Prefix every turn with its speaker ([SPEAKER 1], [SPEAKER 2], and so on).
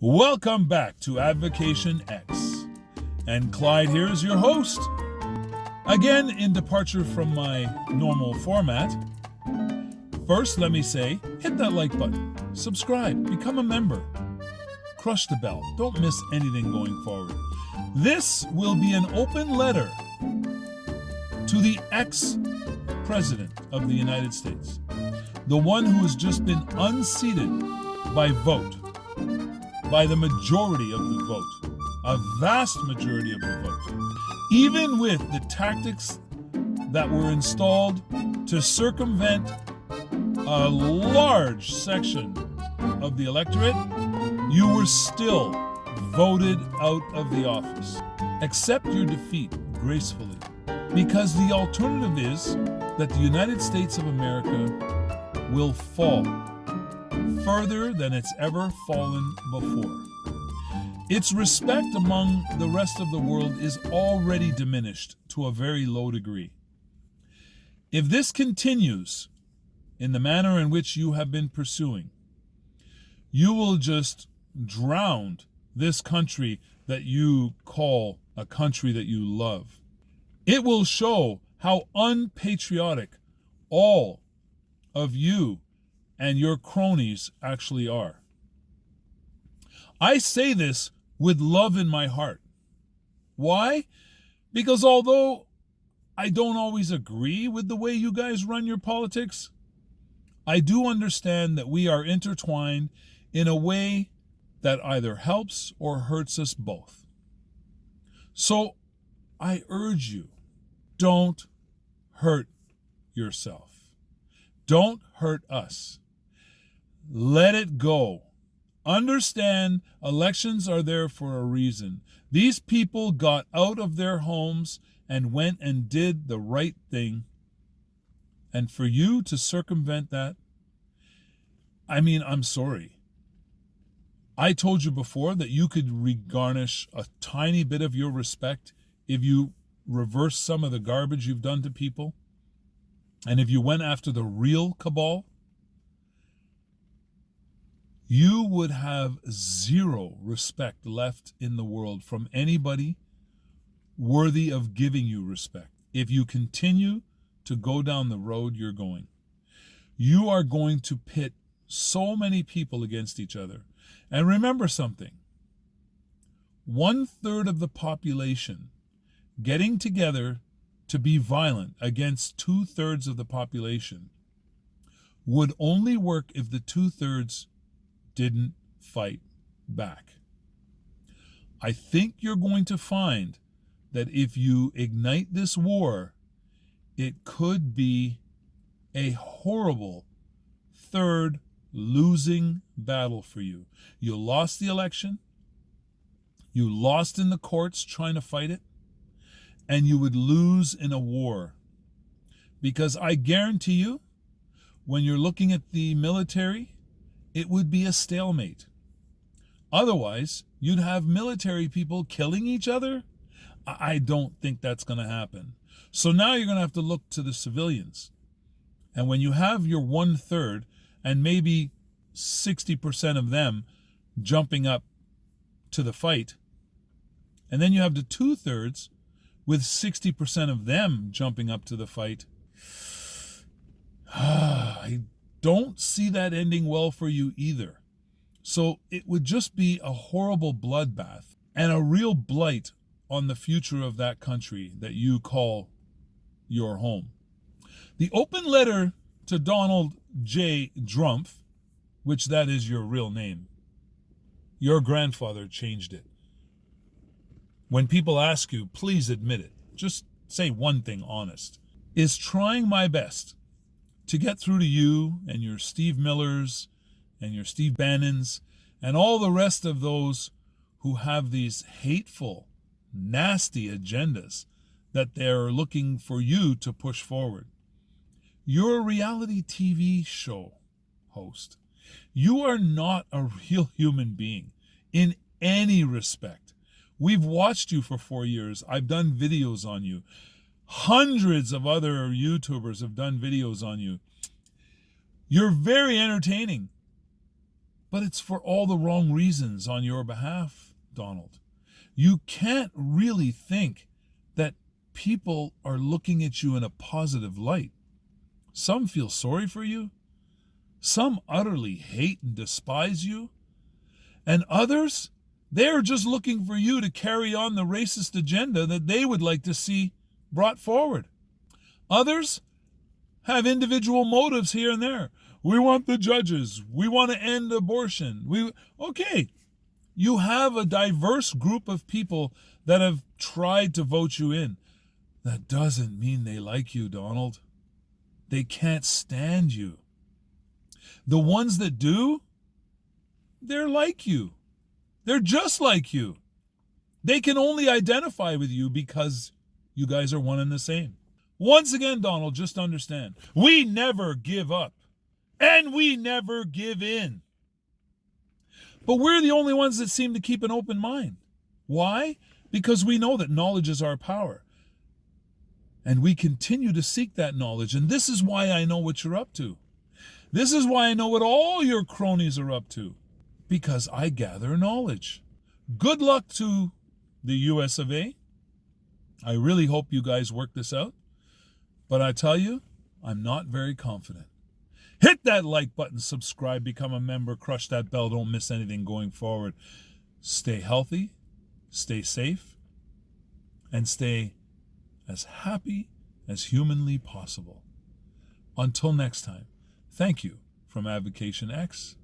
[SPEAKER 1] Welcome back to Advocation X. And Clyde here is your host. Again, in departure from my normal format, first let me say, hit that like button, subscribe, become a member, crush the bell, don't miss anything going forward. This will be an open letter to the ex-president of the United States, the one who has just been unseated by vote, by the majority of the vote, a vast majority of the vote. Even with the tactics that were installed to circumvent a large section of the electorate, you were still voted out of the office. Accept your defeat gracefully, because the alternative is that the United States of America will fall further than it's ever fallen before. Its respect among the rest of the world is already diminished to a very low degree. If this continues in the manner in which you have been pursuing, you will just drown this country that you call a country that you love. It will show how unpatriotic all of you and your cronies actually are. I say this with love in my heart. Why? Because although I don't always agree with the way you guys run your politics, I do understand that we are intertwined in a way that either helps or hurts us both. So I urge you, don't hurt yourself. Don't hurt us. Let it go. Understand elections are there for a reason. These people got out of their homes and went and did the right thing. And for you to circumvent that, I'm sorry. I told you before that you could regarnish a tiny bit of your respect if you reverse some of the garbage you've done to people. And if you went after the real cabal, you would have zero respect left in the world from anybody worthy of giving you respect. If you continue to go down the road you're going, you are going to pit so many people against each other. And remember something, 1/3 of the population getting together to be violent against 2/3 of the population would only work if the 2/3 didn't fight back. I think you're going to find that if you ignite this war, it could be a horrible third losing battle for you. You lost the election, you lost in the courts trying to fight it, and you would lose in a war. Because I guarantee you, when you're looking at the military, it would be a stalemate. Otherwise, you'd have military people killing each other. I don't think that's going to happen. So now you're going to have to look to the civilians. And when you have your 1/3 and maybe 60% of them jumping up to the fight, and then you have the 2/3 with 60% of them jumping up to the fight, I don't see that ending well for you either. So it would just be a horrible bloodbath and a real blight on the future of that country that you call your home. The open letter to Donald J. Drumpf, which that is your real name, your grandfather changed it. When people ask you, please admit it. Just say one thing honest. Is trying my best to get through to you and your Steve Millers and your Steve Bannons and all the rest of those who have these hateful, nasty agendas that they're looking for you to push forward. You're a reality TV show host. You are not a real human being in any respect. We've watched you for 4 years. I've done videos on you. Hundreds of other YouTubers have done videos on you. You're very entertaining. but it's for all the wrong reasons on your behalf, Donald. You can't really think that people are looking at you in a positive light. Some feel sorry for you. Some utterly hate and despise you. And others, they're just looking for you to carry on the racist agenda that they would like to see brought forward. Others have individual motives here and there. We want the judges. We want to end abortion. Okay, you have a diverse group of people that have tried to vote you in. That doesn't mean they like you, Donald. They can't stand you. The ones that do, they're like you. They're just like you. They can only identify with you because you guys are one and the same. Once again, Donald, just understand, we never give up and we never give in. But we're the only ones that seem to keep an open mind. Why? Because we know that knowledge is our power. And we continue to seek that knowledge. And this is why I know what you're up to. This is why I know what all your cronies are up to. Because I gather knowledge. Good luck to the US of A. I really hope you guys work this out. But I tell you, I'm not very confident. Hit that like button, subscribe, become a member, crush that bell, don't miss anything going forward. Stay healthy, stay safe, and stay as happy as humanly possible. Until next time, thank you from Avocation X.